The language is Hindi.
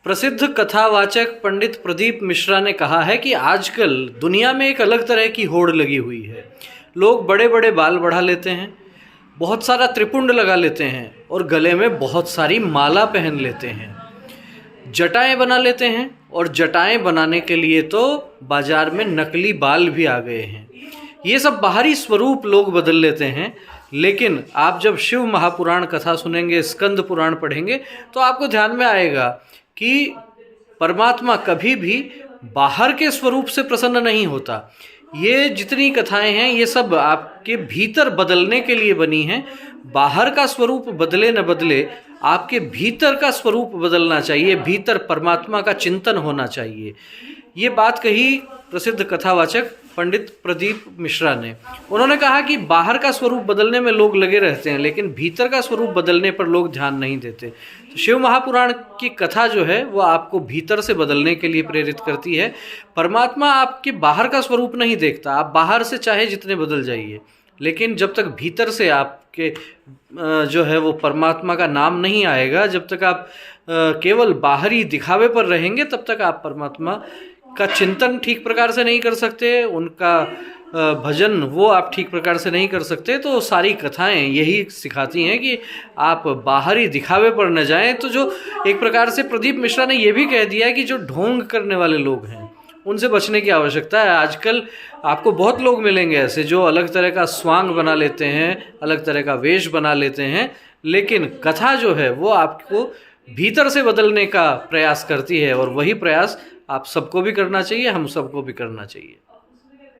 प्रसिद्ध कथावाचक पंडित प्रदीप मिश्रा ने कहा है कि आजकल दुनिया में एक अलग तरह की होड़ लगी हुई है। लोग बड़े बड़े बाल बढ़ा लेते हैं, बहुत सारा त्रिपुंड लगा लेते हैं और गले में बहुत सारी माला पहन लेते हैं, जटाएं बना लेते हैं। और जटाएं बनाने के लिए तो बाजार में नकली बाल भी आ गए हैं। ये सब बाहरी स्वरूप लोग बदल लेते हैं, लेकिन आप जब शिव महापुराण कथा सुनेंगे, स्कंद पुराण पढ़ेंगे, तो आपको ध्यान में आएगा कि परमात्मा कभी भी बाहर के स्वरूप से प्रसन्न नहीं होता। ये जितनी कथाएं हैं ये सब आपके भीतर बदलने के लिए बनी हैं। बाहर का स्वरूप बदले न बदले, आपके भीतर का स्वरूप बदलना चाहिए, भीतर परमात्मा का चिंतन होना चाहिए। ये बात कही प्रसिद्ध कथावाचक पंडित प्रदीप मिश्रा ने। उन्होंने कहा कि बाहर का स्वरूप बदलने में लोग लगे रहते हैं, लेकिन भीतर का स्वरूप बदलने पर लोग ध्यान नहीं देते। तो शिव महापुराण की कथा जो है वो आपको भीतर से बदलने के लिए प्रेरित करती है। परमात्मा आपके बाहर का स्वरूप नहीं देखता। आप बाहर से चाहे जितने बदल जाइए, लेकिन जब तक भीतर से आपके जो है वो परमात्मा का नाम नहीं आएगा, जब तक आप केवल बाहरी दिखावे पर रहेंगे, तब तक आप परमात्मा का चिंतन ठीक प्रकार से नहीं कर सकते, उनका भजन वो आप ठीक प्रकार से नहीं कर सकते। तो सारी कथाएं यही सिखाती हैं कि आप बाहरी दिखावे पर न जाएं। तो जो एक प्रकार से प्रदीप मिश्रा ने ये भी कह दिया कि जो ढोंग करने वाले लोग हैं उनसे बचने की आवश्यकता है। आजकल आपको बहुत लोग मिलेंगे ऐसे जो अलग तरह का स्वांग बना लेते हैं, अलग तरह का वेश बना लेते हैं, लेकिन कथा जो है वो आपको भीतर से बदलने का प्रयास करती है। और वही प्रयास आप सबको भी करना चाहिए, हम सबको भी करना चाहिए।